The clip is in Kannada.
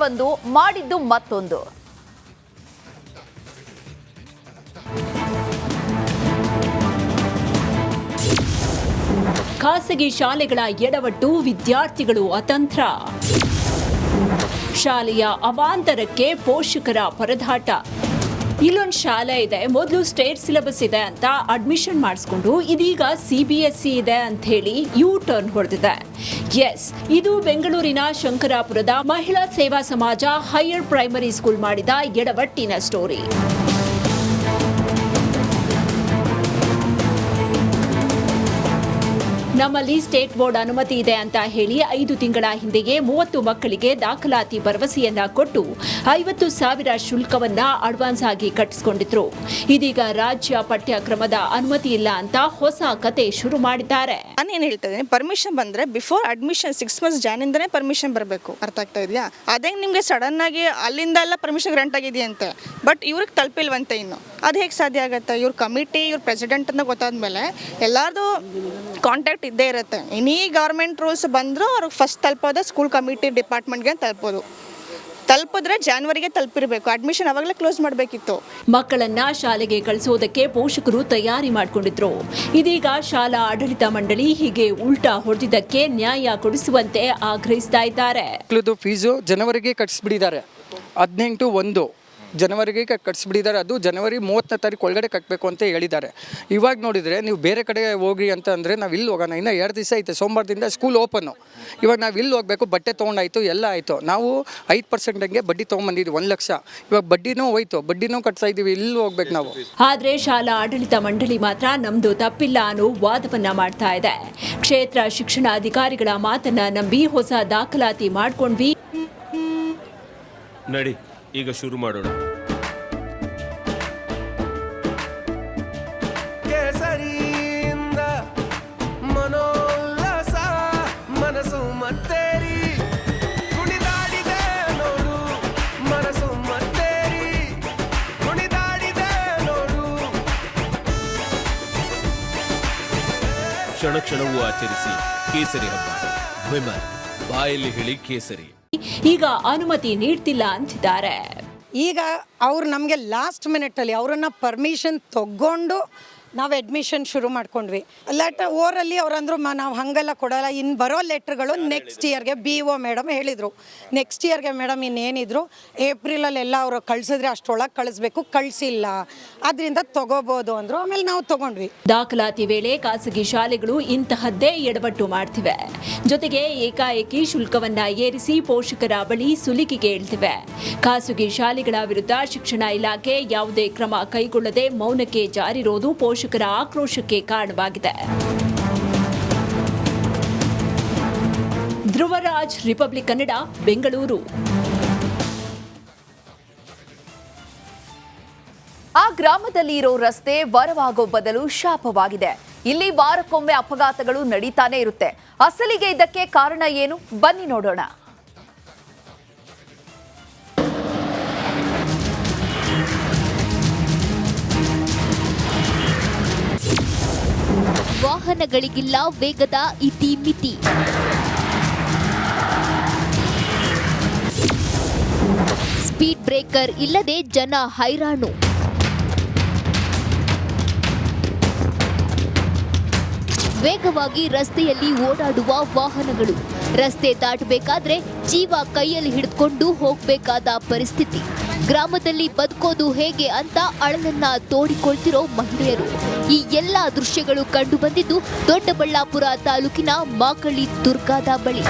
ಒಂದು, ಮಾಡಿದ್ದು ಮತ್ತೊಂದು. ಖಾಸಗಿ ಶಾಲೆಗಳ ಎಡವಟ್ಟು, ವಿದ್ಯಾರ್ಥಿಗಳು ಅತಂತ್ರ. ಶಾಲೆಯ ಅವಾಂತರಕ್ಕೆ ಪೋಷಕರ ಪರದಾಟ. ಇಲ್ಲೊಂದು ಶಾಲೆ ಇದೆ, ಮೊದಲು ಸ್ಟೇಟ್ ಸಿಲೆಬಸ್ ಇದೆ ಅಂತ ಅಡ್ಮಿಷನ್ ಮಾಡಿಸ್ಕೊಂಡು ಇದೀಗ CBSE ಇದೆ ಅಂತ ಹೇಳಿ ಟರ್ನ್ ಹೊಡೆದಿದೆ. ಎಸ್, ಇದು ಬೆಂಗಳೂರಿನ ಶಂಕರಾಪುರದ ಮಹಿಳಾ ಸೇವಾ ಸಮಾಜ ಹೈಯರ್ ಪ್ರೈಮರಿ ಸ್ಕೂಲ್ ಮಾಡಿದ ಎಡವಟ್ಟಿನ ಸ್ಟೋರಿ. ನಮ್ಮಲ್ಲಿ ಸ್ಟೇಟ್ ಬೋರ್ಡ್ ಅನುಮತಿ ಇದೆ ಅಂತ ಹೇಳಿ 5 ತಿಂಗಳ ಹಿಂದೆಯೇ 30 ಮಕ್ಕಳಿಗೆ ದಾಖಲಾತಿ ಭರವಸೆಯನ್ನ ಕೊಟ್ಟು 50,000 ಶುಲ್ಕವನ್ನ ಅಡ್ವಾನ್ಸ್ ಆಗಿ ಕಟ್ಟಿಸಿಕೊಂಡಿದ್ರು. ಇದೀಗ ರಾಜ್ಯ ಪಠ್ಯಕ್ರಮದ ಅನುಮತಿ ಇಲ್ಲ ಅಂತ ಹೊಸ ಕತೆ ಶುರು ಮಾಡಿದ್ದಾರೆ. ನಾನೇನು ಹೇಳ್ತಾ ಇದ್ದೀನಿ, ಪರ್ಮಿಷನ್ ಬಂದ್ರೆ ಬಿಫೋರ್ ಅಡ್ಮಿಷನ್ 6 months ಜಾನಿಂದನೇ ಪರ್ಮಿಷನ್ ಬರಬೇಕು. ಅರ್ಥ ಆಗ್ತಾ ಇದೆಯಾ? ಅದೇ ನಿಮಗೆ ಸಡನ್ ಆಗಿ ಅಲ್ಲಿಂದ ಎಲ್ಲ ಪರ್ಮಿಷನ್ ಗ್ರಾಂಟ್ ಆಗಿದೆಯಂತೆ, ಬಟ್ ಇವ್ರಿಗೆ ತಲುಪಿಲ್ವಂತೆ. ಇನ್ನು ಅದು ಹೇಗೆ ಸಾಧ್ಯ ಆಗುತ್ತೆ? ಇವ್ರ ಕಮಿಟಿ, ಇವ್ರ ಪ್ರೆಸಿಡೆಂಟ್ ಅಂತ ಗೊತ್ತಾದ್ಮೇಲೆ ಎಲ್ಲಾರ್ದು ಕಾಂಟ್ಯಾಕ್ಟ್ ಇದ್ದೇ ಇರುತ್ತೆ. ಇನ್ನೀ ಗೌರ್ಮೆಂಟ್ ರೂಲ್ಸ್ ಬಂದರೂ ಅವ್ರಿಗೆ ಫಸ್ಟ್ ತಲುಪೋದು ಸ್ಕೂಲ್ ಕಮಿಟಿ ಡಿಪಾರ್ಟ್ಮೆಂಟ್ಗೆ ತಲುಪಿದ್ರೆ ಜಾನ್ವರಿಗೆ ತಲುಪಿರಬೇಕು. ಅಡ್ಮಿಷನ್ ಅವಾಗಲೇ ಕ್ಲೋಸ್ ಮಾಡಬೇಕಿತ್ತು. ಮಕ್ಕಳನ್ನ ಶಾಲೆಗೆ ಕಳಿಸೋದಕ್ಕೆ ಪೋಷಕರು ತಯಾರಿ ಮಾಡಿಕೊಂಡಿದ್ರು. ಇದೀಗ ಶಾಲಾ ಆಡಳಿತ ಮಂಡಳಿ ಹೀಗೆ ಉಲ್ಟಾ ಹೊಡೆದಿದ್ದಕ್ಕೆ ನ್ಯಾಯ ಕೊಡಿಸುವಂತೆ ಆಗ್ರಹಿಸ್ತಾ ಇದ್ದಾರೆ. ಫೀಸು ಜನವರಿಗೆ ಕಟ್ಟಿಸ್ಬಿಟ್ಟಿದ್ದಾರೆ. 18/1 ಜನವರಿಗೆ ಕಟ್ಟಿಸ್ಬಿಟ್ಟಿದ್ದಾರೆ. ಅದು ಜನವರಿ 30ನೇ ತಾರೀಕು ಒಳಗಡೆ ಕಟ್ಟಬೇಕು ಅಂತ ಹೇಳಿದ್ದಾರೆ. ಇವಾಗ ನೋಡಿದರೆ ನೀವು ಬೇರೆ ಕಡೆ ಹೋಗಿ ಅಂತ ಅಂದರೆ ನಾವು ಇಲ್ಲಿ ಹೋಗೋಣ. ಇನ್ನು 2 ದಿವಸ ಐತೆ, ಸೋಮವಾರದಿಂದ ಸ್ಕೂಲ್ ಓಪನ್ನು. ಇವಾಗ ನಾವು ಇಲ್ಲಿ ಹೋಗಬೇಕು, ಬಟ್ಟೆ ತೊಗೊಂಡಾಯ್ತು, ಎಲ್ಲ ಆಯಿತು. ನಾವು 5% ಹಂಗೆ ಬಡ್ಡಿ ತೊಗೊಂಬಂದಿದ್ವಿ, 1 ಲಕ್ಷ. ಇವಾಗ ಬಡ್ಡಿನೂ ಹೋಯ್ತು, ಬಡ್ಡಿನೂ ಕಟ್ತಾ ಇದ್ದೀವಿ, ಇಲ್ಲಿ ಹೋಗ್ಬೇಕು ನಾವು. ಆದರೆ ಶಾಲಾ ಆಡಳಿತ ಮಂಡಳಿ ಮಾತ್ರ ನಮ್ದು ತಪ್ಪಿಲ್ಲ ಅನ್ನೋ ವಾದವನ್ನ ಮಾಡ್ತಾ ಇದೆ. ಕ್ಷೇತ್ರ ಶಿಕ್ಷಣಾಧಿಕಾರಿಗಳ ಮಾತನ್ನ ನಂಬಿ ಹೊಸ ದಾಖಲಾತಿ ಮಾಡ್ಕೊಂಡ್ವಿ. ನಡಿ, ಈಗ ಶುರು ಮಾಡೋಣ. ಕೇಸರಿಯಿಂದ ಮನೋಲ್ಲಾಸ ಮನಸ್ಸು ಮತ್ತೇರಿ ಕುಣಿದಾಡಿದೆ ನೋಡು, ಮನಸ್ಸು ಮತ್ತೇರಿ ಕುಣಿದಾಡಿದೆ ನೋಡು. ಕ್ಷಣ ಕ್ಷಣವೂ ಆಚರಿಸಿ ಕೇಸರಿ ಹಬ್ಬ. ವಿಮಲ್ ಬಾಯಲ್ಲಿ ಹೇಳಿ ಕೇಸರಿ. ಈಗ ಅನುಮತಿ ನೀಡ್ತಿಲ್ಲ ಅಂತಿದ್ದಾರೆ. ಈಗ ಅವ್ರು ನಮಗೆ ಲಾಸ್ಟ್ ಮಿನಿಟಲ್ಲಿ ಅವರನ್ನು ಪರ್ಮಿಷನ್ ತಗೊಂಡು ನಾವು ಅಡ್ಮಿಷನ್ ಶುರು ಮಾಡ್ಕೊಂಡ್ವಿ. ಓರಲ್ಲಿ ಅವ್ರಂದ್ರು ನಾವು ಹಾಗೆಲ್ಲ ಕೊಡಲ್ಲ, ಇನ್ನು ಬರೋ ಲೆಟ್ರ್ಗಳು ನೆಕ್ಸ್ಟ್ ಇಯರ್ಗೆ BO ಮೇಡಮ್ ಹೇಳಿದರು. ನೆಕ್ಸ್ಟ್ ಇಯರ್ಗೆ ಮೇಡಮ್ ಇನ್ನೇನಿದ್ರು ಏಪ್ರಿಲಲ್ಲೆಲ್ಲ ಅವರು ಕಳಿಸಿದ್ರೆ ಅಷ್ಟೊಳಗೆ ಕಳಿಸ್ಬೇಕು, ಕಳಿಸಿಲ್ಲ, ಅದರಿಂದ ತಗೋಬೋದು ಅಂದರು. ಆಮೇಲೆ ನಾವು ತಗೊಂಡ್ವಿ. ದಾಖಲಾತಿ ವೇಳೆ ಖಾಸಗಿ ಶಾಲೆಗಳು ಇಂತಹದ್ದೇ ಎಡವಟ್ಟು ಮಾಡ್ತಿವೆ. ಜೊತೆಗೆ ಏಕಾಏಕಿ ಶುಲ್ಕವನ್ನ ಏರಿಸಿ ಪೋಷಕರ ಬಳಿ ಸುಲಿಗೆಗೆ ಇಳ್ತಿವೆ. ಖಾಸಗಿ ಶಾಲೆಗಳ ವಿರುದ್ಧ ಶಿಕ್ಷಣ ಇಲಾಖೆ ಯಾವುದೇ ಕ್ರಮ ಕೈಗೊಳ್ಳದೆ ಮೌನಕ್ಕೆ ಜಾರಿರೋದು ಪೋಷಕರ ಆಕ್ರೋಶಕ್ಕೆ ಕಾರಣವಾಗಿದೆ. ಧ್ರುವರಾಜ್, ರಿಪಬ್ಲಿಕ್ ಕನ್ನಡ, ಬೆಂಗಳೂರು. ಆ ಗ್ರಾಮದಲ್ಲಿ ಇರೋ ರಸ್ತೆ ವರವಾಗೋ ಬದಲು ಶಾಪವಾಗಿದೆ. ಇಲ್ಲಿ ವಾರಕ್ಕೊಮ್ಮೆ ಅಪಘಾತಗಳು ನಡೀತಾನೆ ಇರುತ್ತೆ. ಅಸಲಿಗೆ ಇದಕ್ಕೆ ಕಾರಣ ಏನು? ಬನ್ನಿ ನೋಡೋಣ. ವಾಹನಗಳಿಗಿಲ್ಲ ವೇಗದ ಇತಿಮಿತಿ. ಸ್ಪೀಡ್ ಬ್ರೇಕರ್ ಇಲ್ಲದೆ ಜನ ಹೈರಾಣು. ವೇಗವಾಗಿ ರಸ್ತೆಯಲ್ಲಿ ಓಡಾಡುವ ವಾಹನಗಳು. ರಸ್ತೆ ದಾಟಬೇಕಾದ್ರೆ ಜೀವ ಕೈಯಲ್ಲಿ ಹಿಡಿದುಕೊಂಡು ಹೋಗಬೇಕಾದ ಪರಿಸ್ಥಿತಿ. ಗ್ರಾಮದಲ್ಲಿ ಬದುಕೋದು ಹೇಗೆ ಅಂತ ಅಳಲನ್ನ ತೋಡಿಕೊಳ್ತಿರೋ ಮಹಿಳೆಯರು. ಈ ಎಲ್ಲ ದೃಶ್ಯಗಳು ಕಂಡು ಬಂದಿದ್ದು ದೊಡ್ಡಬಳ್ಳಾಪುರ ತಾಲೂಕಿನ ಮಾಕಳಿ ದುರ್ಗಾದ ಬಳಿ.